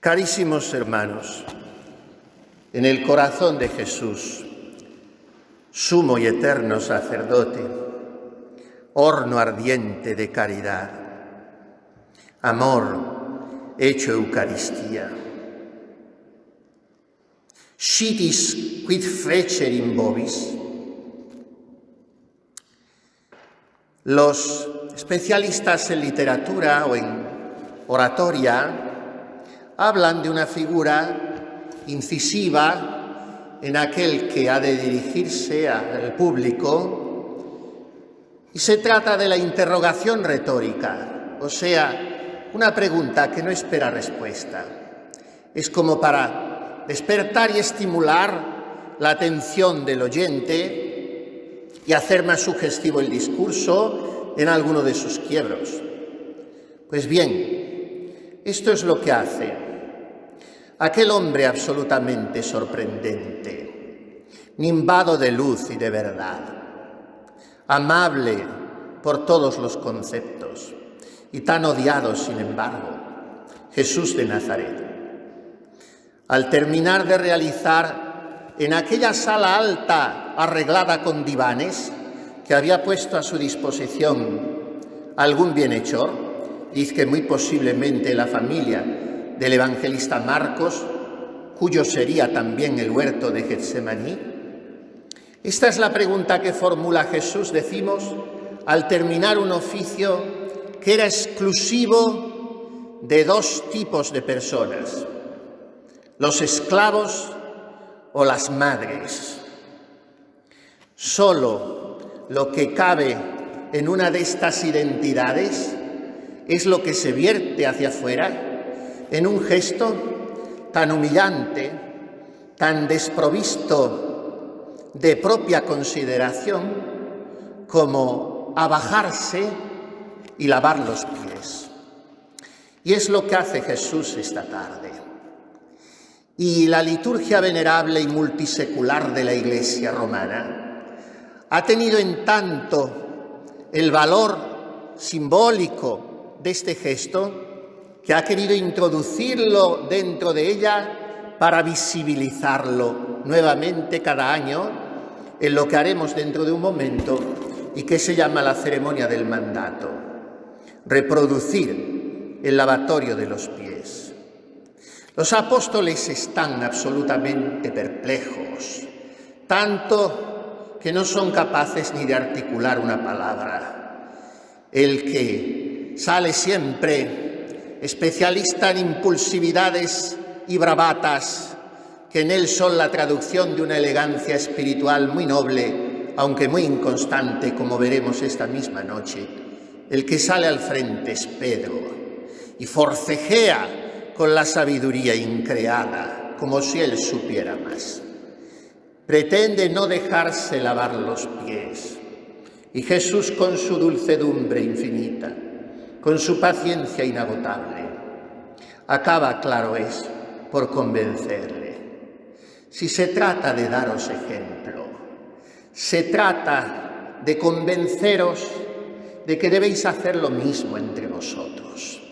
Carísimos hermanos, en el corazón de Jesús, sumo y eterno sacerdote, horno ardiente de caridad, amor hecho Eucaristía. Scitis quid fecerim vobis. Los especialistas en literatura o en oratoria hablan de una figura incisiva en aquel que ha de dirigirse al público, y se trata de la interrogación retórica, o sea, una pregunta que no espera respuesta. Es como para despertar y estimular la atención del oyente y hacer más sugestivo el discurso en alguno de sus quiebros. Pues bien, esto es lo que hace aquel hombre absolutamente sorprendente, nimbado de luz y de verdad, amable por todos los conceptos y tan odiado, sin embargo, Jesús de Nazaret. Al terminar de realizar en aquella sala alta arreglada con divanes que había puesto a su disposición algún bienhechor, dice que muy posiblemente la familia del evangelista Marcos, cuyo sería también el huerto de Getsemaní. Esta es la pregunta que formula Jesús, decimos, al terminar un oficio que era exclusivo de dos tipos de personas: los esclavos o las madres. Solo lo que cabe en una de estas identidades es lo que se vierte hacia afuera en un gesto tan humillante, tan desprovisto de propia consideración como abajarse y lavar los pies. Y es lo que hace Jesús esta tarde. Y la liturgia venerable y multisecular de la Iglesia romana ha tenido en tanto el valor simbólico de este gesto que ha querido introducirlo dentro de ella para visibilizarlo nuevamente cada año en lo que haremos dentro de un momento y que se llama la ceremonia del mandato: reproducir el lavatorio de los pies. Los apóstoles están absolutamente perplejos, tanto que no son capaces ni de articular una palabra. El que sale siempre especialista en impulsividades y bravatas, que en él son la traducción de una elegancia espiritual muy noble, aunque muy inconstante, como veremos esta misma noche. El que sale al frente es Pedro, y forcejea con la sabiduría increada, como si él supiera más. Pretende no dejarse lavar los pies, y Jesús, con su dulcedumbre infinita, con su paciencia inagotable, acaba, claro es, por convencerle. Si se trata de daros ejemplo, se trata de convenceros de que debéis hacer lo mismo entre vosotros.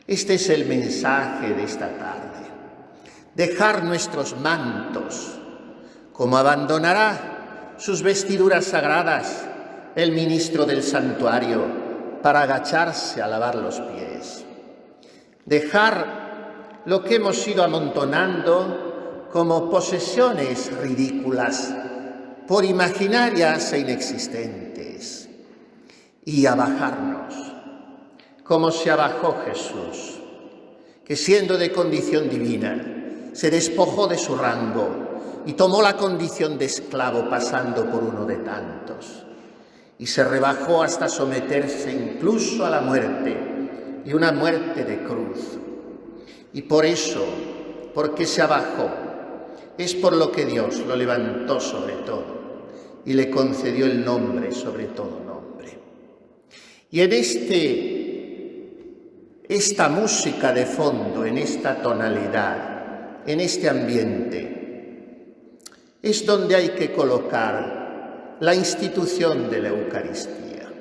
Este es el mensaje de esta tarde: dejar nuestros mantos, como abandonará sus vestiduras sagradas el ministro del santuario para agacharse a lavar los pies. Dejar lo que hemos ido amontonando como posesiones ridículas, por imaginarias e inexistentes, y abajarnos, como se abajó Jesús, que siendo de condición divina, se despojó de su rango y tomó la condición de esclavo, pasando por uno de tantos, y se rebajó hasta someterse incluso a la muerte, y una muerte de cruz. Y por eso, porque se abajó, es por lo que Dios lo levantó sobre todo y le concedió el nombre sobre todo nombre. Y en esta música de fondo, en esta tonalidad, en este ambiente, es donde hay que colocar la institución de la Eucaristía,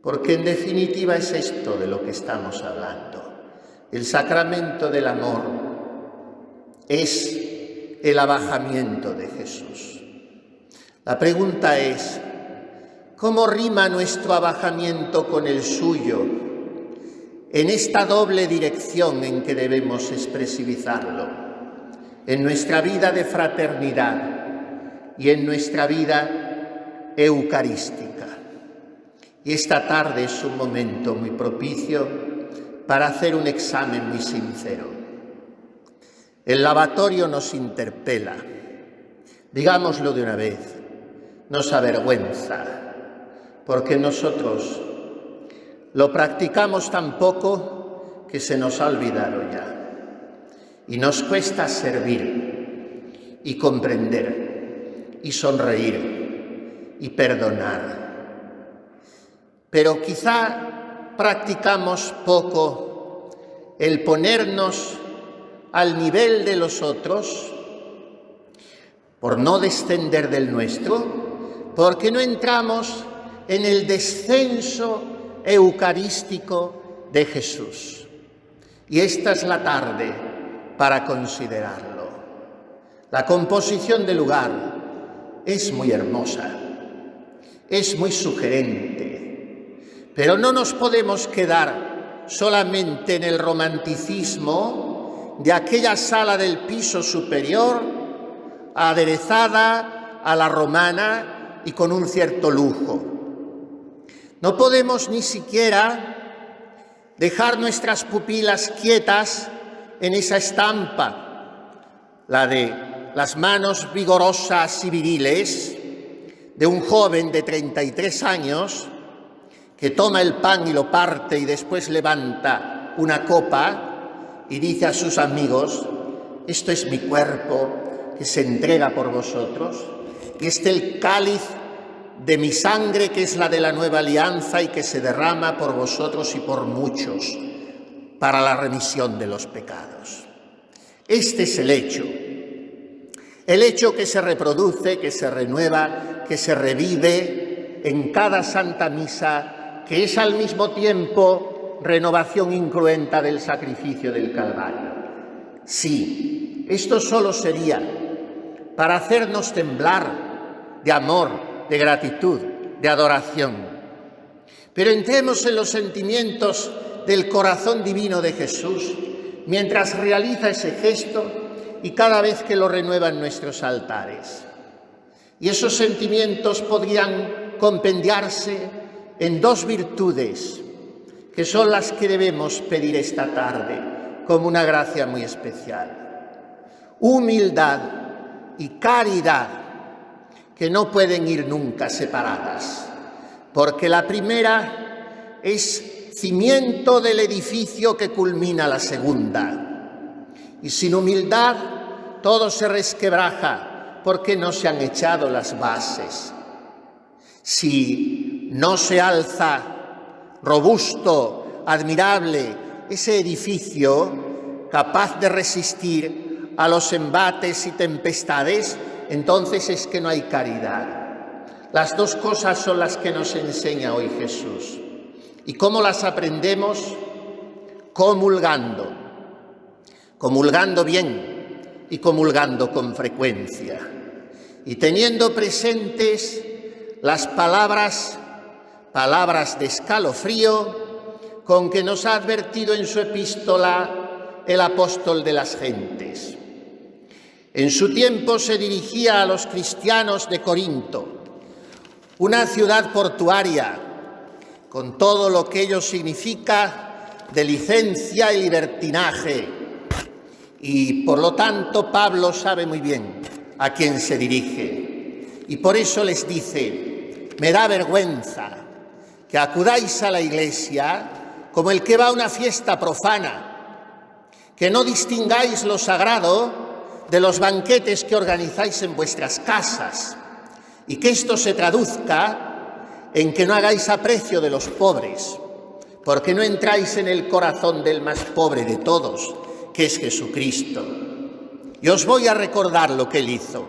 porque en definitiva es esto de lo que estamos hablando. El sacramento del amor es el abajamiento de Jesús. La pregunta es, ¿cómo rima nuestro abajamiento con el suyo en esta doble dirección en que debemos expresivizarlo? En nuestra vida de fraternidad y en nuestra vida eucarística. Y esta tarde es un momento muy propicio para hacer un examen muy sincero. El lavatorio nos interpela, digámoslo de una vez, nos avergüenza, porque nosotros lo practicamos tan poco que se nos ha olvidado ya. Y nos cuesta servir y comprender y sonreír y perdonar. Pero quizá practicamos poco el ponernos al nivel de los otros por no descender del nuestro, porque no entramos en el descenso eucarístico de Jesús. Y esta es la tarde para considerarlo. La composición del lugar es muy hermosa, es muy sugerente, pero no nos podemos quedar solamente en el romanticismo de aquella sala del piso superior, aderezada a la romana y con un cierto lujo. No podemos ni siquiera dejar nuestras pupilas quietas en esa estampa, la de las manos vigorosas y viriles de un joven de 33 años que toma el pan y lo parte y después levanta una copa y dice a sus amigos: esto es mi cuerpo que se entrega por vosotros, y este es el cáliz de mi sangre, que es la de la nueva alianza y que se derrama por vosotros y por muchos para la remisión de los pecados. Este es el hecho que se reproduce, que se renueva, que se revive en cada Santa Misa, que es al mismo tiempo renovación incruenta del sacrificio del Calvario. Sí, esto solo sería para hacernos temblar de amor, de gratitud, de adoración. Pero entremos en los sentimientos del corazón divino de Jesús mientras realiza ese gesto y cada vez que lo renuevan nuestros altares. Y esos sentimientos podrían compendiarse en dos virtudes que son las que debemos pedir esta tarde como una gracia muy especial: humildad y caridad, que no pueden ir nunca separadas, porque la primera es cimiento del edificio que culmina la segunda. Y sin humildad todo se resquebraja, porque no se han echado las bases. Si no se alza robusto, admirable, ese edificio capaz de resistir a los embates y tempestades, entonces es que no hay caridad. Las dos cosas son las que nos enseña hoy Jesús. ¿Y cómo las aprendemos? Comulgando. Comulgando bien y comulgando con frecuencia. Y teniendo presentes las palabras de escalofrío con que nos ha advertido en su epístola el apóstol de las gentes. En su tiempo se dirigía a los cristianos de Corinto, una ciudad portuaria, con todo lo que ello significa de licencia y libertinaje. Y por lo tanto Pablo sabe muy bien a quién se dirige. Y por eso les dice: me da vergüenza que acudáis a la iglesia como el que va a una fiesta profana, que no distingáis lo sagrado de los banquetes que organizáis en vuestras casas, y que esto se traduzca en que no hagáis aprecio de los pobres, porque no entráis en el corazón del más pobre de todos, que es Jesucristo. Y os voy a recordar lo que él hizo.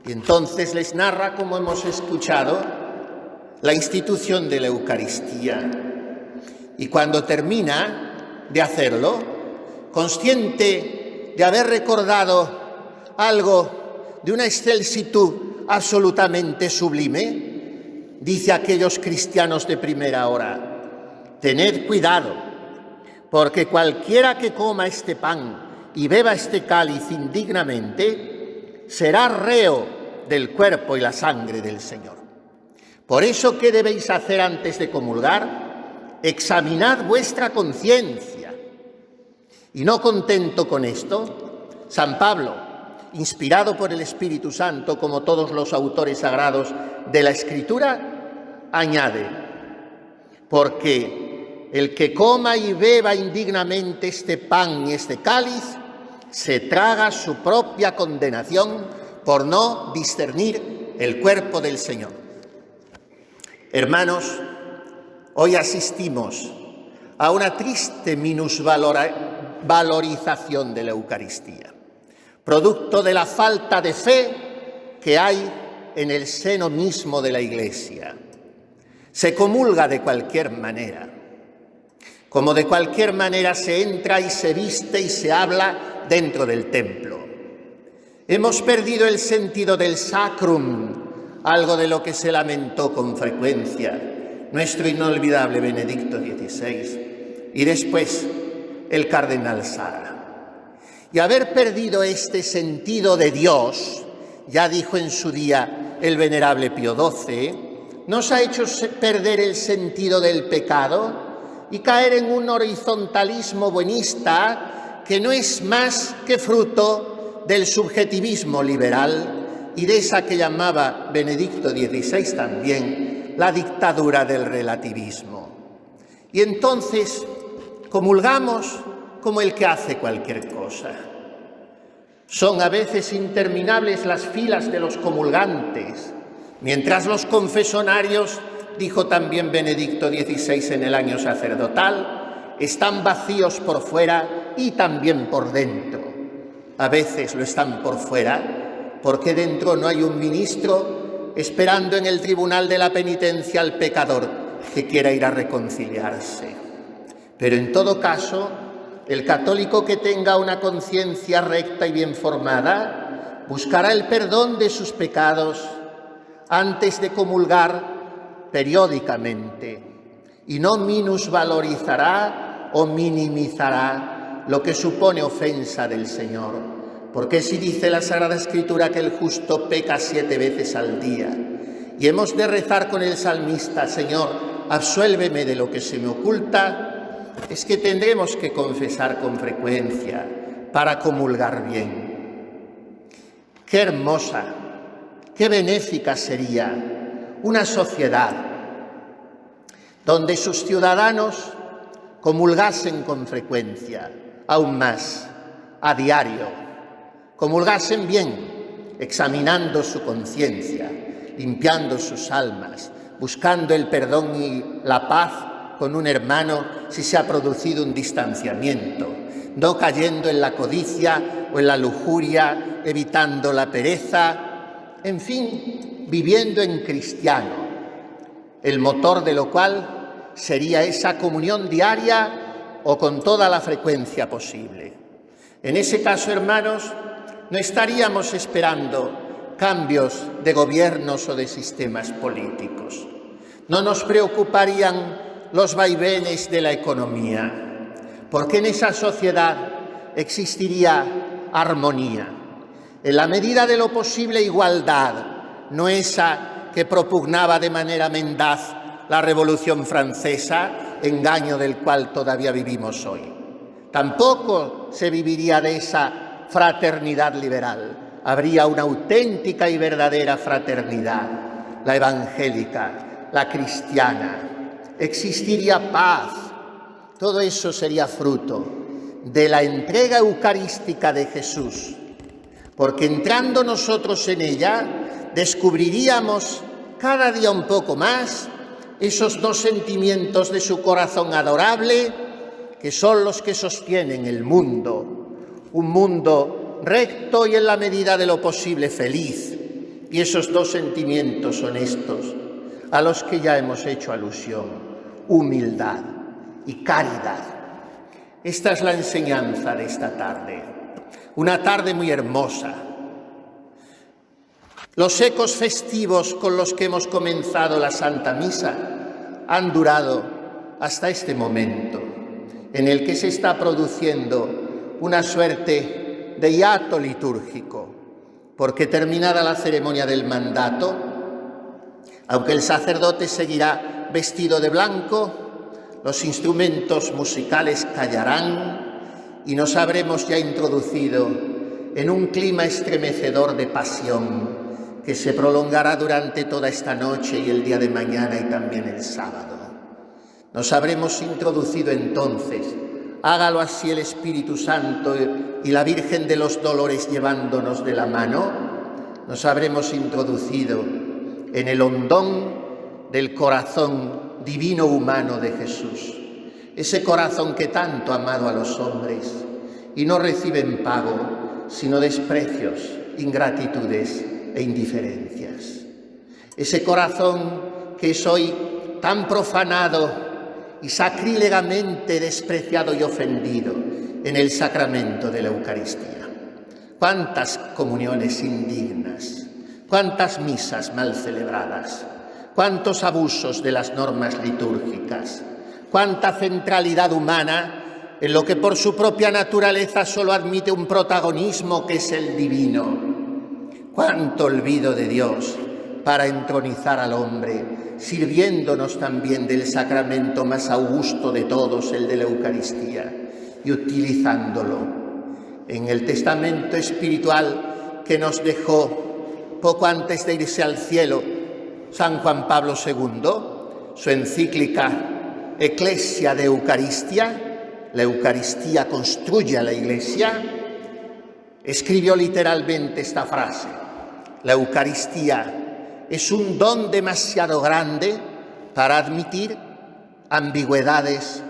Y entonces les narra, como hemos escuchado, la institución de la Eucaristía. Y cuando termina de hacerlo, consciente de haber recordado algo de una excelsitud absolutamente sublime, dice a aquellos cristianos de primera hora: tened cuidado, porque cualquiera que coma este pan y beba este cáliz indignamente será reo del cuerpo y la sangre del Señor. Por eso, ¿qué debéis hacer antes de comulgar? Examinad vuestra conciencia. Y no contento con esto, San Pablo, inspirado por el Espíritu Santo, como todos los autores sagrados de la Escritura, añade: porque el que coma y beba indignamente este pan y este cáliz, se traga su propia condenación por no discernir el cuerpo del Señor. Hermanos, hoy asistimos a una triste minusvalorización de la Eucaristía, producto de la falta de fe que hay en el seno mismo de la Iglesia. Se comulga de cualquier manera, como de cualquier manera se entra y se viste y se habla dentro del templo. Hemos perdido el sentido del sacrum, algo de lo que se lamentó con frecuencia nuestro inolvidable Benedicto XVI y después el cardenal Sara. Y haber perdido este sentido de Dios, ya dijo en su día el venerable Pío XII, nos ha hecho perder el sentido del pecado y caer en un horizontalismo buenista que no es más que fruto del subjetivismo liberal y de esa que llamaba Benedicto XVI también la dictadura del relativismo. Y entonces comulgamos como el que hace cualquier cosa. Son a veces interminables las filas de los comulgantes, mientras los confesonarios, dijo también Benedicto XVI en el año sacerdotal, están vacíos por fuera y también por dentro. A veces lo están por fuera porque dentro no hay un ministro esperando en el tribunal de la penitencia al pecador que quiera ir a reconciliarse. Pero en todo caso, el católico que tenga una conciencia recta y bien formada buscará el perdón de sus pecados antes de comulgar periódicamente y no minusvalorizará o minimizará lo que supone ofensa del Señor. Porque si dice la Sagrada Escritura que el justo peca 7 veces al día y hemos de rezar con el salmista: Señor, absuélveme de lo que se me oculta, es que tendremos que confesar con frecuencia para comulgar bien. Qué hermosa, qué benéfica sería una sociedad donde sus ciudadanos comulgasen con frecuencia, aún más, a diario. Comulgasen bien, examinando su conciencia, limpiando sus almas, buscando el perdón y la paz con un hermano si se ha producido un distanciamiento, no cayendo en la codicia o en la lujuria, evitando la pereza, en fin, viviendo en cristiano, el motor de lo cual sería esa comunión diaria o con toda la frecuencia posible. En ese caso, hermanos, no estaríamos esperando cambios de gobiernos o de sistemas políticos. No nos preocuparían los vaivenes de la economía, porque en esa sociedad existiría armonía. En la medida de lo posible, igualdad, no esa que propugnaba de manera mendaz la Revolución Francesa, engaño del cual todavía vivimos hoy. Tampoco se viviría de esa fraternidad liberal. Habría una auténtica y verdadera fraternidad, la evangélica, la cristiana. Existiría paz. Todo eso sería fruto de la entrega eucarística de Jesús, porque entrando nosotros en ella, descubriríamos cada día un poco más esos 2 sentimientos de su corazón adorable, que son los que sostienen el mundo. Un mundo recto y en la medida de lo posible feliz. Y esos 2 sentimientos son estos, a los que ya hemos hecho alusión: humildad y caridad. Esta es la enseñanza de esta tarde, una tarde muy hermosa. Los ecos festivos con los que hemos comenzado la Santa Misa han durado hasta este momento, en el que se está produciendo una suerte de hiato litúrgico, porque terminada la ceremonia del mandato, aunque el sacerdote seguirá vestido de blanco, los instrumentos musicales callarán y nos habremos ya introducido en un clima estremecedor de pasión que se prolongará durante toda esta noche y el día de mañana y también el sábado. Nos habremos introducido entonces, hágalo así el Espíritu Santo y la Virgen de los Dolores llevándonos de la mano, nos habremos introducido en el hondón del corazón divino humano de Jesús, ese corazón que tanto ha amado a los hombres y no recibe en pago sino desprecios, ingratitudes e indiferencias. Ese corazón que es hoy tan profanado y sacrílegamente despreciado y ofendido en el sacramento de la Eucaristía. Cuántas comuniones indignas, cuántas misas mal celebradas, cuántos abusos de las normas litúrgicas, cuánta centralidad humana en lo que por su propia naturaleza solo admite un protagonismo que es el divino. Cuánto olvido de Dios para entronizar al hombre, sirviéndonos también del sacramento más augusto de todos, el de la Eucaristía, y utilizándolo en el testamento espiritual que nos dejó poco antes de irse al cielo San Juan Pablo II, su encíclica Ecclesia de Eucaristia, la Eucaristía construye a la Iglesia, escribió literalmente esta frase: la Eucaristía es un don demasiado grande para admitir ambigüedades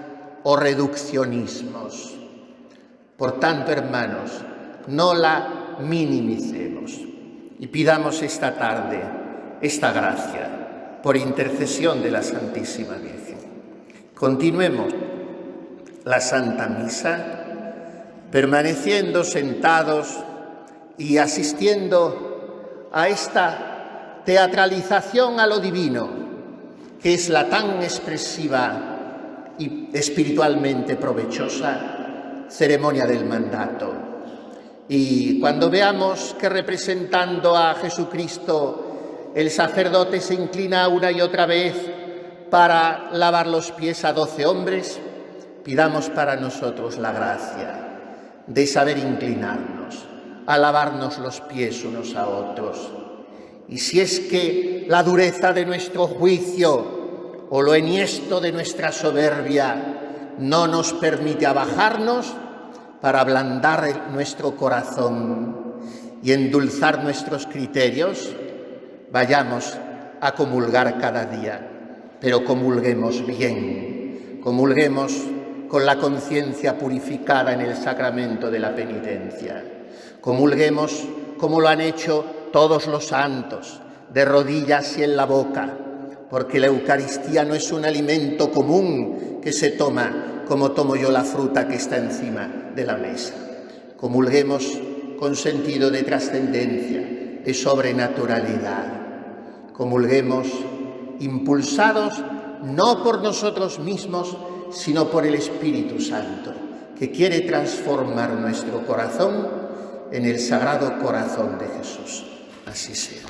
o reduccionismos. Por tanto, hermanos, no la minimicemos y pidamos esta tarde esta gracia por intercesión de la Santísima Virgen. Continuemos la Santa Misa permaneciendo sentados y asistiendo a esta teatralización a lo divino, que es la tan expresiva y espiritualmente provechosa ceremonia del mandato. Y cuando veamos que representando a Jesucristo el sacerdote se inclina una y otra vez para lavar los pies a 12 hombres, pidamos para nosotros la gracia de saber inclinarnos, a lavarnos los pies unos a otros. Y si es que la dureza de nuestro juicio o lo enhiesto de nuestra soberbia no nos permite abajarnos, para ablandar nuestro corazón y endulzar nuestros criterios, vayamos a comulgar cada día, pero comulguemos bien, comulguemos con la conciencia purificada en el sacramento de la penitencia, comulguemos como lo han hecho todos los santos, de rodillas y en la boca, porque la Eucaristía no es un alimento común que se toma como tomo yo la fruta que está encima de la mesa. Comulguemos con sentido de trascendencia, de sobrenaturalidad. Comulguemos impulsados no por nosotros mismos, sino por el Espíritu Santo, que quiere transformar nuestro corazón en el Sagrado Corazón de Jesús. Así sea.